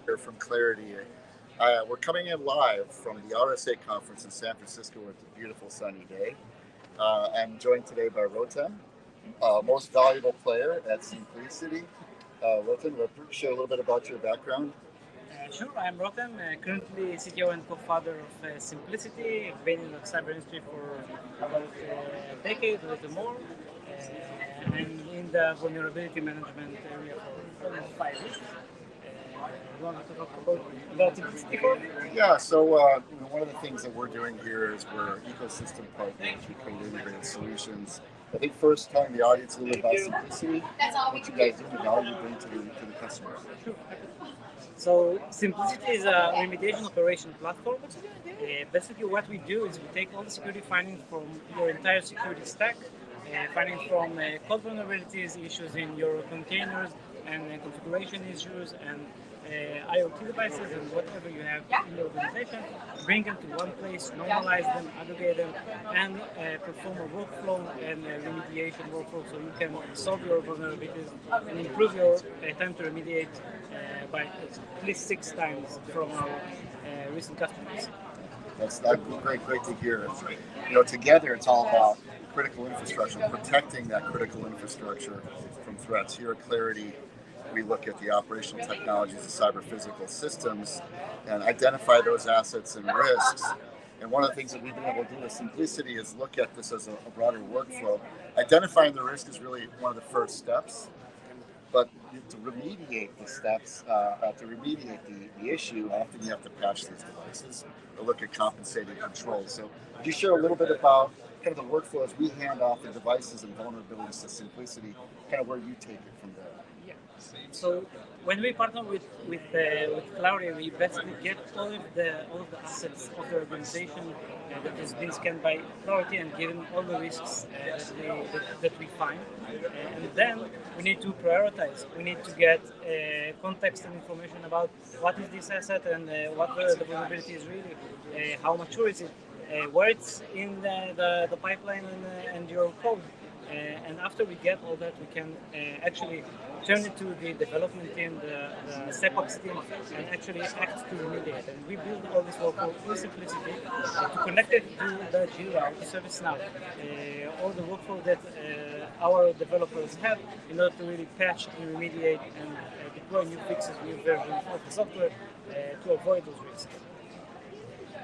here from Claroty. We're coming in live from the RSA Conference in San Francisco with a beautiful sunny day. I'm joined today by Rotem, most valuable player at Simplicity. Rotem, share a little bit about your background. Sure, I'm Rotem, currently CTO and co-founder of Simplicity. I've been in the cyber industry for about a decade, a little more. I'm in the vulnerability management area for almost 5 years. You want to talk about Simplicity for me? Yeah, so one of the things that we're doing here is we're ecosystem partners. We create integrated solutions. I think first telling the audience a little bit about Simplicity, what you guys do, and how you bring to the customers. Sure. So Simplicity is a remediation operation platform. Basically, what we do is we take all the security findings from your entire security stack, finding from code vulnerabilities, issues in your containers, and configuration issues, and IoT devices, and whatever you have in your organization, bring them to one place, normalize them, aggregate them, and perform a workflow and remediation workflow so you can solve your vulnerabilities and improve your time to remediate by at least 6 times from our recent customers. That's great to hear. Together it's all about critical infrastructure, protecting that critical infrastructure from threats. Here at Claroty, we look at the operational technologies of cyber physical systems and identify those assets and risks. And one of the things that we've been able to do with Simplicity is look at this as a broader workflow. Identifying the risk is really one of the first steps, but to remediate the steps, to remediate the issue, often you have to patch these devices or look at compensating controls. So could you share a little bit about kind of the workflow as we hand off the devices and vulnerabilities to Simplicity, kind of where you take it from there? Yeah. So when we partner with Claroty, we basically get all of the assets of the organization that has been scanned by Claroty and given all the risks that we find, and then we need to prioritize. We need to get context and information about what is this asset and what the vulnerability is really, how mature is it, where it's in the pipeline and your code. And after we get all that, we can actually turn it to the development team, the SecOps team, and actually act to remediate. And we build all this workflow with Simplicity to connect it to the Jira, to ServiceNow, all the workflow that our developers have in order to really patch and remediate and deploy new fixes, new versions of the software to avoid those risks.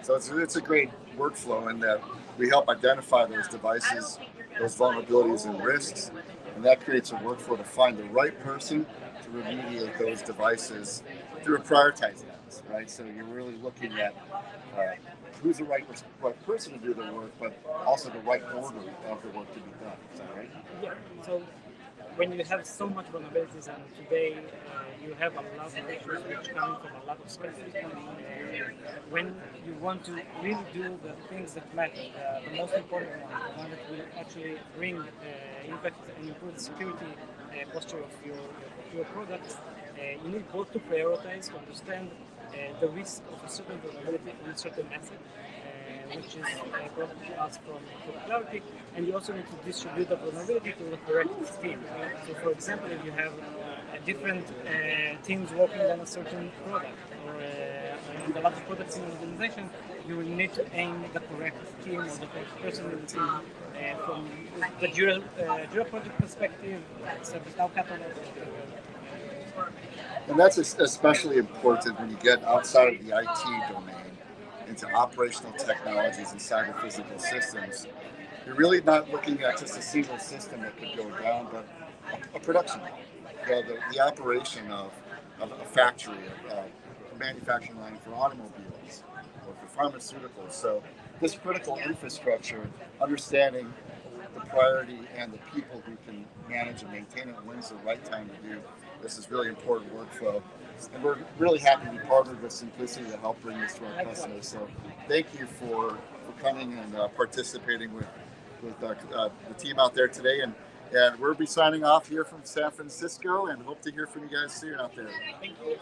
So it's a great workflow in that we help identify those devices, those vulnerabilities and risks, and that creates a workflow to find the right person to remediate those devices through prioritizing those, right? So you're really looking at who's the right person to do the work, but also the right order of the work to be done. Is that right? Yeah. So when you have so much vulnerabilities, and today you have a lot of issues which come from a lot of spaces, when you want to really do the things that matter, the most important one that will actually bring impact and improve the security posture of your products, you need both to prioritize, to understand the risk of a certain vulnerability on a certain asset, which is brought to us from Claroty, and you also need to distribute the vulnerability to the correct team. So, for example, if you have different teams working on a certain product, or a lot of products in an organization, you will need to aim the correct team or the correct person in the team from the Jira project perspective, ServiceNow catalog. And that's especially important when you get outside of the IT domain into operational technologies and cyber physical systems. You're really not looking at just a single system that could go down, but a production line. The operation of a factory, a manufacturing line for automobiles or for pharmaceuticals. So this critical infrastructure, understanding the priority and the people who can manage and maintain it, when's the right time to do this is really important workflow. And we're really happy to be partnered with Simplicity to help bring this to our customers. So thank you for coming and participating with the team out there today. And we'll be signing off here from San Francisco and hope to hear from you guys soon out there. Thank you.